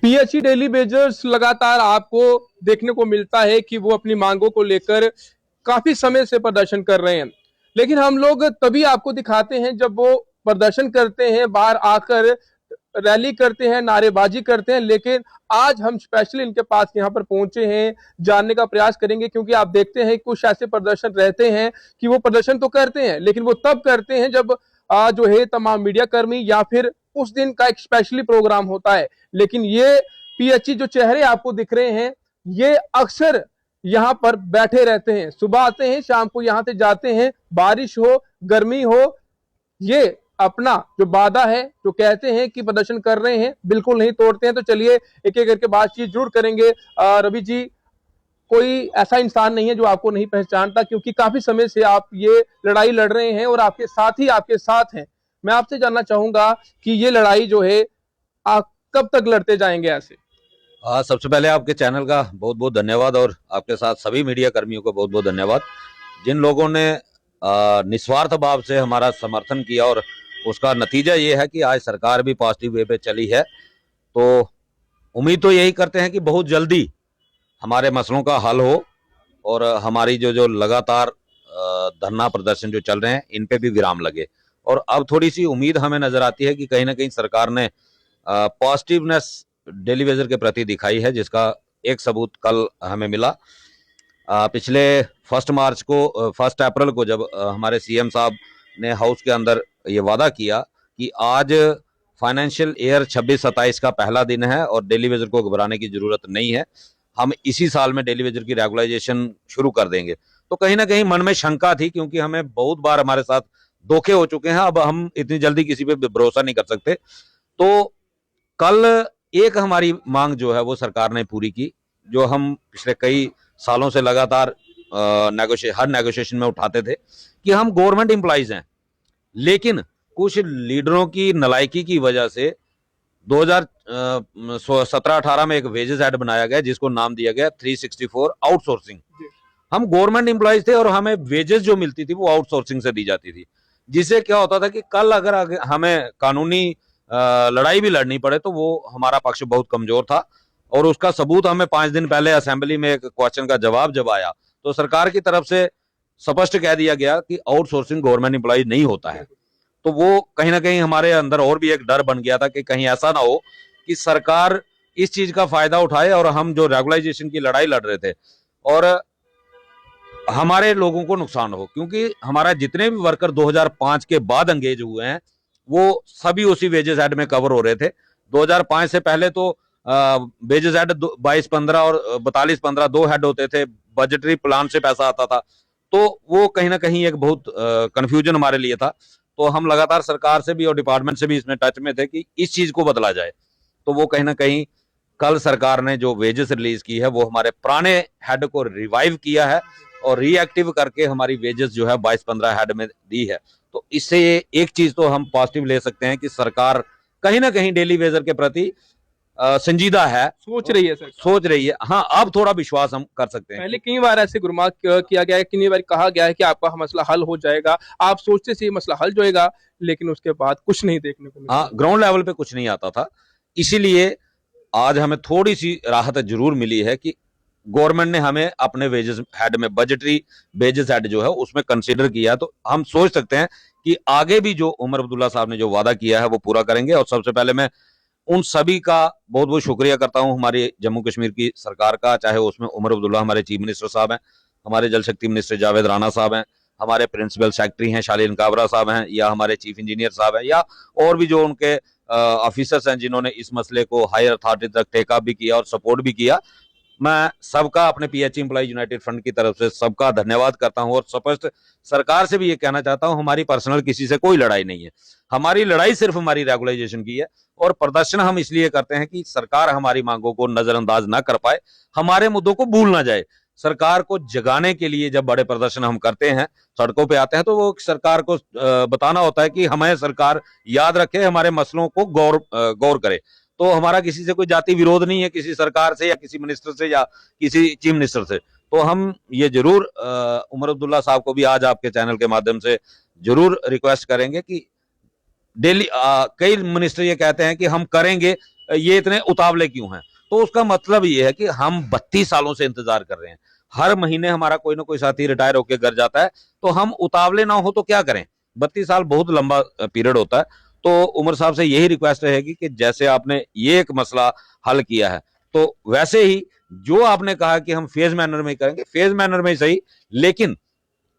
PHE daily wagers लगातार आपको देखने को मिलता है कि वो अपनी मांगों को लेकर काफी समय से प्रदर्शन कर रहे हैं। लेकिन हम लोग तभी आपको दिखाते हैं जब वो प्रदर्शन करते हैं, बाहर आकर रैली करते हैं, नारेबाजी करते हैं। लेकिन आज हम स्पेशली इनके पास यहाँ पर पहुंचे हैं, जानने का प्रयास करेंगे, क्योंकि आप देखते हैं कुछ ऐसे प्रदर्शन रहते हैं कि वो प्रदर्शन तो करते हैं लेकिन वो तब करते हैं जब जो है तमाम मीडिया कर्मी या फिर उस दिन का एक स्पेशली प्रोग्राम होता है। लेकिन ये पीएचई जो चेहरे आपको दिख रहे हैं, ये अक्सर यहाँ पर बैठे रहते हैं, सुबह आते हैं, शाम को यहाँ से जाते हैं, बारिश हो गर्मी हो, ये अपना जो वादा है, जो कहते हैं कि प्रदर्शन कर रहे हैं, बिल्कुल नहीं तोड़ते हैं। तो चलिए एक एक करके बातचीत जरूर करेंगे। रवि जी, कोई ऐसा इंसान नहीं है जो आपको नहीं पहचानता, क्योंकि काफी समय से आप ये लड़ाई लड़ रहे हैं और आपके साथ ही आपके साथ हैं। मैं आपसे जानना चाहूंगा कि ये लड़ाई जो है आप कब तक लड़ते जाएंगे ऐसे? सबसे पहले आपके चैनल का बहुत बहुत धन्यवाद और आपके साथ सभी मीडिया कर्मियों को बहुत बहुत धन्यवाद, जिन लोगों ने निस्वार्थ भाव से हमारा समर्थन किया। और उसका नतीजा ये है कि आज सरकार भी पॉजिटिव वे पे चली है। तो उम्मीद तो यही करते हैं कि बहुत जल्दी हमारे मसलों का हल हो और हमारी जो जो लगातार धरना प्रदर्शन जो चल रहे हैं इन पे भी विराम लगे। और अब थोड़ी सी उम्मीद हमें नजर आती है कि कहीं ना कहीं सरकार ने पॉजिटिवनेस डेली वेजर के प्रति दिखाई है, जिसका एक सबूत कल हमें मिला। पिछले 1 अप्रैल को जब हमारे सीएम साहब ने हाउस के अंदर ये वादा किया कि आज फाइनेंशियल ईयर 26-27 का पहला दिन है और डेली वेजर को घबराने की जरूरत नहीं है, हम इसी साल में डेली वेजर की रेगुलाइजेशन शुरू कर देंगे। तो कहीं ना कहीं मन में शंका थी, क्योंकि हमें बहुत बार हमारे साथ धोखे हो चुके हैं, अब हम इतनी जल्दी किसी पे भरोसा नहीं कर सकते। तो कल एक हमारी मांग जो है वो सरकार ने पूरी की, जो हम पिछले कई सालों से लगातार हर नेगोशिएशन में उठाते थे कि हम गवर्नमेंट एम्प्लॉइज हैं, लेकिन कुछ लीडरों की नलायकी की वजह से 2017-18 में एक वेजेस ऐड बनाया गया जिसको नाम दिया गया 364 आउटसोर्सिंग। हम गवर्नमेंट एम्प्लॉइज थे और हमें वेजेस जो मिलती थी वो आउटसोर्सिंग से दी जाती थी, जिससे क्या होता था कि कल अगर हमें कानूनी लड़ाई भी लड़नी पड़े तो वो हमारा पक्ष बहुत कमजोर था। और उसका सबूत हमें 5 दिन पहले असेंबली में एक क्वेश्चन का जवाब जब आया तो सरकार की तरफ से स्पष्ट कह दिया गया कि आउटसोर्सिंग गवर्नमेंट एम्प्लॉय नहीं होता है। तो वो कहीं ना कहीं हमारे अंदर और भी एक डर बन गया था कि कहीं ऐसा ना हो कि सरकार इस चीज का फायदा उठाए और हम जो रेगुलाइजेशन की लड़ाई लड़ रहे थे और हमारे लोगों को नुकसान हो। क्योंकि हमारा जितने भी वर्कर 2005 के बाद एंगेज हुए हैं वो सभी उसी वेजेस ऐड में कवर हो रहे थे। 2005 से पहले तो वेजेस ऐड 22-15 और 42-15 दो हेड होते थे, बजटरी प्लान से पैसा आता था, तो वो कहीं ना कहीं एक बहुत कंफ्यूजन हमारे लिए था। तो हम लगातार सरकार से भी और डिपार्टमेंट से भी इसमें टच में थे कि इस चीज को बदला जाए। तो वो कहीं ना कहीं कल सरकार ने जो वेजेस रिलीज की है वो हमारे पुराने हेड को रिवाइव किया है और रीएक्टिव करके हमारी वेजेस जो है 22-15 हेड में दी है। तो इससे एक चीज तो हम पॉजिटिव ले सकते हैं कि सरकार कहीं ना कहीं डेली वेजर के प्रति संजीदा है, सोच रही है सर, सोच रही है। हाँ, अब थोड़ा विश्वास हम कर सकते हैं। पहले कई बार ऐसे गुरमात किया गया है, कई बार कहा गया है कि आपका मसला हल हो जाएगा, आप सोचते से ये मसला हल जाएगा, लेकिन उसके बाद कुछ नहीं देखने को मिला। हाँ, ग्राउंड लेवल पे कुछ नहीं आता था। इसीलिए आज हमें थोड़ी सी राहत जरूर मिली है कि गवर्नमेंट ने हमें अपने वेजेस हेड में बजटरी वेजेस हेड जो है उसमें कंसीडर किया। तो हम सोच सकते हैं कि आगे भी जो उमर अब्दुल्ला साहब ने जो वादा किया है वो पूरा करेंगे। और सबसे पहले मैं उन सभी का बहुत बहुत शुक्रिया करता हूं, हमारी जम्मू कश्मीर की सरकार का, चाहे उसमें उमर अब्दुल्ला हमारे चीफ मिनिस्टर साहब हैं, हमारे जल शक्ति मिनिस्टर जावेद राणा साहब हैं, हमारे प्रिंसिपल सेक्रेटरी हैं शालीन काबरा साहब हैं, या हमारे चीफ इंजीनियर साहब हैं, या और भी जो उनके ऑफिसर्स हैं जिन्होंने इस मसले को हायर अथॉरिटी तक टेकअप भी किया और सपोर्ट भी किया। मैं सबका अपने पीएचई एम्प्लॉय यूनाइटेड फ्रंट की तरफ से सबका धन्यवाद करता हूं। और स्पष्ट सरकार से भी ये कहना चाहता हूं, हमारी पर्सनल किसी से कोई लड़ाई नहीं है, हमारी लड़ाई सिर्फ हमारी रेगुलाइजेशन की है। और प्रदर्शन हम इसलिए करते हैं कि सरकार हमारी मांगों को नजरअंदाज ना कर पाए, हमारे मुद्दों को भूल ना जाए। सरकार को जगाने के लिए जब बड़े प्रदर्शन हम करते हैं, सड़कों पे आते हैं, तो वो सरकार को बताना होता है कि हमें सरकार याद रखे, हमारे मसलों को गौर करे। तो हमारा किसी से कोई जाति विरोध नहीं है, किसी सरकार से या किसी मिनिस्टर से या किसी चीफ मिनिस्टर से। तो हम ये जरूर उमर अब्दुल्ला साहब को भी आज आपके चैनल के माध्यम से जरूर रिक्वेस्ट करेंगे कि डेली कई मिनिस्टर ये कहते हैं कि हम करेंगे, ये इतने उतावले क्यों हैं। तो उसका मतलब ये है कि हम 32 सालों से इंतजार कर रहे हैं, हर महीने हमारा कोई ना कोई साथी रिटायर होकर घर जाता है, तो हम उतावले ना हो तो क्या करें। 32 साल बहुत लंबा पीरियड होता है। तो उमर साहब से यही रिक्वेस्ट रहेगी कि जैसे आपने ये एक मसला हल किया है, तो वैसे ही जो आपने कहा कि हम फेज मैनर में करेंगे, फेज मैनर में सही, लेकिन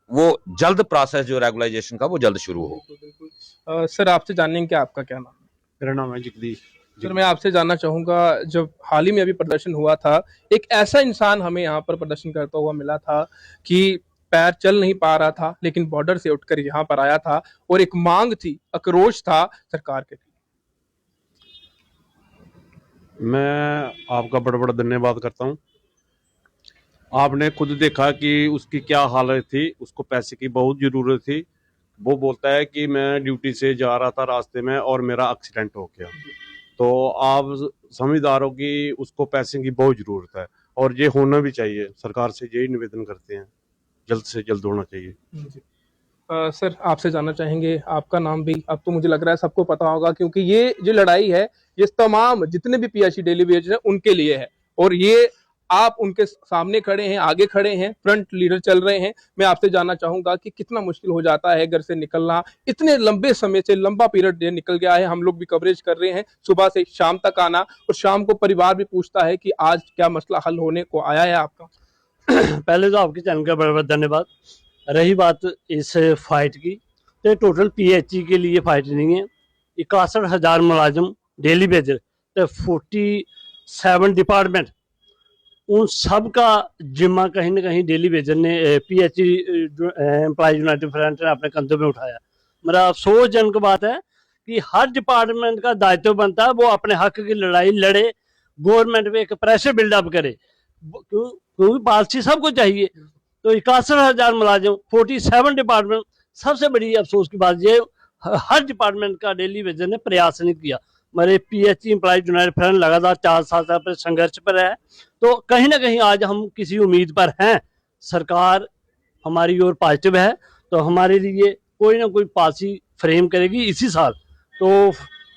वो जल्द प्रोसेस जो रेगुलाइजेशन का वो जल्द शुरू हो। बिल्कुल। सर आपसे जानेंगे कि आपका क्या नाम है? मेरा नाम है जगदीश। सर मैं आपसे जानना चाहूंगा, जब हाल ही में अभी प्रदर्शन हुआ था, एक ऐसा इंसान हमें यहाँ पर प्रदर्शन करता हुआ मिला था कि पैर चल नहीं पा रहा था, लेकिन बॉर्डर से उठकर यहाँ पर आया था और एक मांग थी, आक्रोश था सरकार के लिए। मैं आपका बड़ा बड़ा धन्यवाद करता हूँ। आपने खुद देखा कि उसकी क्या हालत थी, उसको पैसे की बहुत ज़रूरत थी। वो बोलता है कि मैं ड्यूटी से जा रहा था रास्ते में और मेरा एक्सीडेंट हो गया। तो आप समझदार हो कि उसको पैसे की बहुत ज़रूरत है और ये होना भी चाहिए। सरकार से यही निवेदन करते हैं, जल्द से जल्द होना चाहिए। जी। सर आपसे जानना चाहेंगे, आपका नाम भी अब तो मुझे लग रहा है सबको पता होगा, क्योंकि ये जो लड़ाई है ये तमाम जितने भी पीएचई डेली वेज है उनके लिए है, और ये आप उनके सामने खड़े हैं, आगे खड़े हैं, फ्रंट लीडर चल रहे हैं। मैं आपसे जानना चाहूंगा कि कितना मुश्किल हो जाता है घर से निकलना, इतने लंबे समय से, लंबा पीरियड निकल गया है, हम लोग भी कवरेज कर रहे हैं, सुबह से शाम तक आना, और शाम को परिवार भी पूछता है कि आज क्या मसला हल होने को आया है आपका। पहले तो आपके चैनल का बड़ा बड़ा धन्यवाद। रही बात इस फाइट की, तो टोटल पीएचई के लिए फाइट नहीं है। 61,000 मुलाजिम डेली बेजर, तो 47 डिपार्टमेंट, उन सब का जिम्मा कहीं ना कहीं डेली बेजर ने, पीएचई एम्प्लॉय यूनाइटेड फ्रंट ने अपने कंधों में उठाया। मेरा अफसोसजनक बात है कि हर डिपार्टमेंट का दायित्व बनता है वो अपने हक की लड़ाई लड़े, गवर्नमेंट पे एक प्रेशर बिल्डअप करे, क्योंकि पॉलिसी सबको चाहिए। तो 61,000 मुलाजिम, 47 डिपार्टमेंट, सबसे बड़ी अफसोस की बात ये हर डिपार्टमेंट का डेली वेजर ने प्रयास नहीं किया। मेरे पीएचई एम्प्लॉयज यूनाइटेड फ्रंट लगातार 4 साल पर संघर्ष पर है। तो कहीं ना कहीं आज हम किसी उम्मीद पर हैं, सरकार हमारी ओर पॉजिटिव है, तो हमारे लिए कोई ना कोई पॉलिसी फ्रेम करेगी इसी साल, तो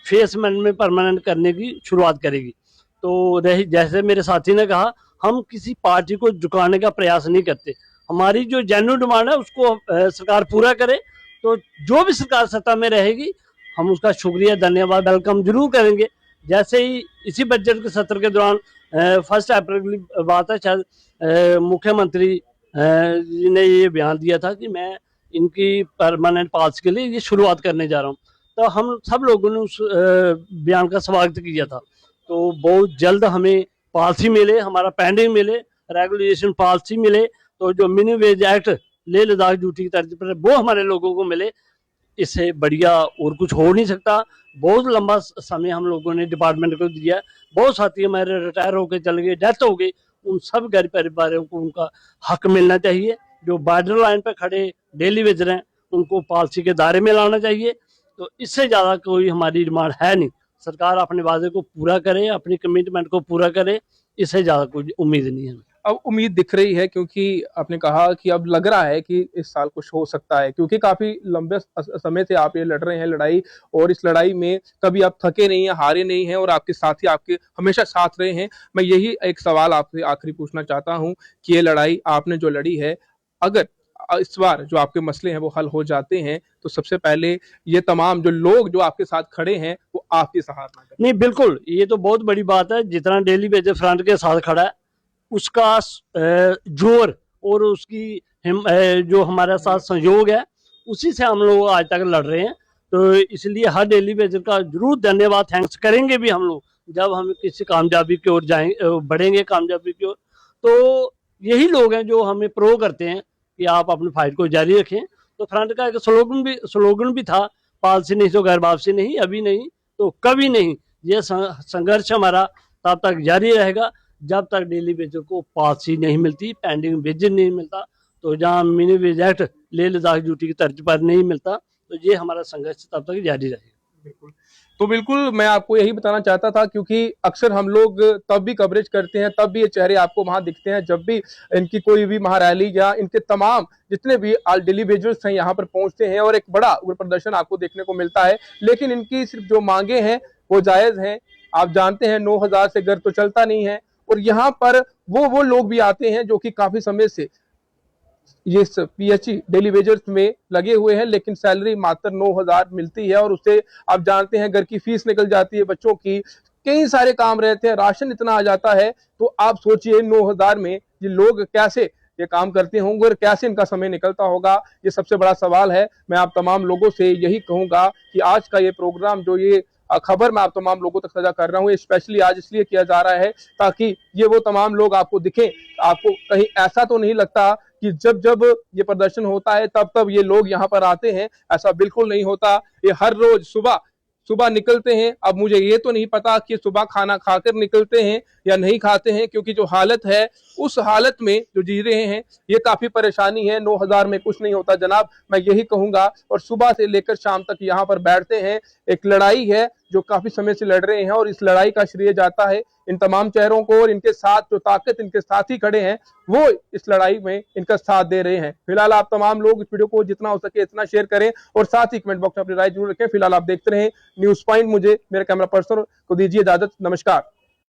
फेस में परमानेंट करने की शुरुआत करेगी। तो जैसे मेरे साथी ने कहा, हम किसी पार्टी को झुकाने का प्रयास नहीं करते। हमारी जो जेन्युइन डिमांड है उसको सरकार पूरा करे, तो जो भी सरकार सत्ता में रहेगी हम उसका शुक्रिया, धन्यवाद, वेलकम जरूर करेंगे। जैसे ही इसी बजट के सत्र के दौरान 1 अप्रैल की बात है, शायद मुख्यमंत्री जी ने ये बयान दिया था कि मैं इनकी परमानेंट पॉलिसी के लिए ये शुरुआत करने जा रहा हूँ, तो हम सब लोगों ने उस बयान का स्वागत किया था। तो बहुत जल्द हमें पॉलिसी मिले, हमारा पेंडिंग मिले, रेगुलेशन पॉलिसी मिले, तो जो minimum wage act Leh Ladakh duty की तर्ज पर वो हमारे लोगों को मिले, इससे बढ़िया और कुछ हो नहीं सकता। बहुत लंबा समय हम लोगों ने डिपार्टमेंट को दिया, बहुत साथी हमारे रिटायर होकर चले गए, डेथ हो गई, उन सब गरीब परिवारों को उनका हक मिलना चाहिए। जो बॉर्डर लाइन पर खड़े डेली वेजर हैं उनको पॉलिसी के दायरे में लाना चाहिए। तो इससे ज़्यादा कोई हमारी डिमांड है नहीं। सरकार अपने वादे को पूरा करे, अपनी कमिटमेंट को पूरा करे, इससे ज़्यादा कोई उम्मीद नहीं है। अब उम्मीद दिख रही है, क्योंकि आपने कहा कि अब लग रहा है कि इस साल कुछ हो सकता है, क्योंकि काफी लंबे समय से आप ये लड़ रहे हैं लड़ाई, और इस लड़ाई में कभी आप थके नहीं हैं, हारे नहीं हैं, और आपके साथी आपके हमेशा साथ रहे हैं। मैं यही एक सवाल आपसे आखिरी पूछना चाहता हूं कि ये लड़ाई आपने जो लड़ी है, अगर इस बार जो आपके मसले हैं वो हल हो जाते हैं, तो सबसे पहले ये तमाम जो लोग जो आपके साथ खड़े हैं वो आपकी सराहना करें। नहीं, बिल्कुल, ये तो बहुत बड़ी बात है। जितना डेली वेजर फ्रंट के साथ खड़ा है उसका जोर और उसकी जो हमारे साथ संयोग है, उसी से हम लोग आज तक लड़ रहे हैं। तो इसलिए हर डेली वेजर का जरूर धन्यवाद, थैंक्स करेंगे भी हम लोग जब हम किसी कामयाबी की ओर जाएंगे, बढ़ेंगे कामयाबी की ओर। तो यही लोग हैं जो हमें प्रो करते हैं कि आप अपनी फाइट को जारी रखें। तो फ्रंट का एक स्लोगन भी था, पॉलिसी नहीं तो घर वापसी नहीं, अभी नहीं तो कभी नहीं। ये संघर्ष हमारा तब तक जारी रहेगा जब तक डेली वेजर को पॉलिसी नहीं मिलती, पेंडिंग वेजेस नहीं मिलता, तो जहाँ minimum wage act Leh Ladakh duty की तर्ज पर नहीं मिलता, तो ये हमारा संघर्ष तब तक जारी रहेगा। बिल्कुल। तो बिल्कुल मैं आपको यही बताना चाहता था, क्योंकि अक्सर हम लोग तब भी कवरेज करते हैं, तब भी ये चेहरे आपको वहां दिखते हैं जब भी इनकी कोई भी महारैली या इनके तमाम जितने भी डेली वेजर्स हैं यहाँ पर पहुंचते हैं, और एक बड़ा प्रदर्शन आपको देखने को मिलता है। लेकिन इनकी सिर्फ जो मांगे हैं वो जायज हैं, आप जानते हैं 9,000 से घर तो चलता नहीं है। और यहाँ पर वो लोग भी आते हैं जो कि काफी समय से ये पीएचई डेली वेजर्स में लगे हुए हैं, लेकिन सैलरी मात्र 9,000 मिलती है और उससे आप जानते हैं घर की फीस निकल जाती है, बच्चों की कई सारे काम रहते हैं, राशन इतना आ जाता है। तो आप सोचिए 9,000 में ये लोग कैसे ये काम करते होंगे और कैसे इनका समय निकलता होगा, ये सबसे बड़ा सवाल है। मैं आप तमाम लोगों से यही कहूंगा कि आज का ये प्रोग्राम जो ये खबर मैं आप तमाम लोगों तक साझा कर रहा हूँ, स्पेशली आज इसलिए किया जा रहा है ताकि ये वो तमाम लोग आपको दिखें। आपको कहीं ऐसा तो नहीं लगता कि जब जब ये प्रदर्शन होता है तब तब ये लोग यहाँ पर आते हैं, ऐसा बिल्कुल नहीं होता। ये हर रोज सुबह सुबह निकलते हैं। अब मुझे ये तो नहीं पता कि सुबह खाना खाकर निकलते हैं या नहीं खाते हैं, क्योंकि जो हालत है उस हालत में जो जी रहे हैं ये काफी परेशानी है। 9,000 में कुछ नहीं होता जनाब, मैं यही कहूंगा। और सुबह से लेकर शाम तक यहाँ पर बैठते हैं। एक लड़ाई है जो काफी समय से लड़ रहे हैं और इस लड़ाई का श्रेय जाता है इन तमाम चेहरों को, और इनके साथ जो ताकत इनके साथ ही खड़े हैं वो इस लड़ाई में इनका साथ दे रहे हैं। फिलहाल आप तमाम लोग इस वीडियो को जितना हो सके इतना शेयर करें और साथ ही कमेंट बॉक्स में अपनी राय जरूर रखें। फिलहाल आप देखते रहे न्यूज पॉइंट। मुझे मेरे कैमरा पर्सन को दीजिए इजाजत। नमस्कार।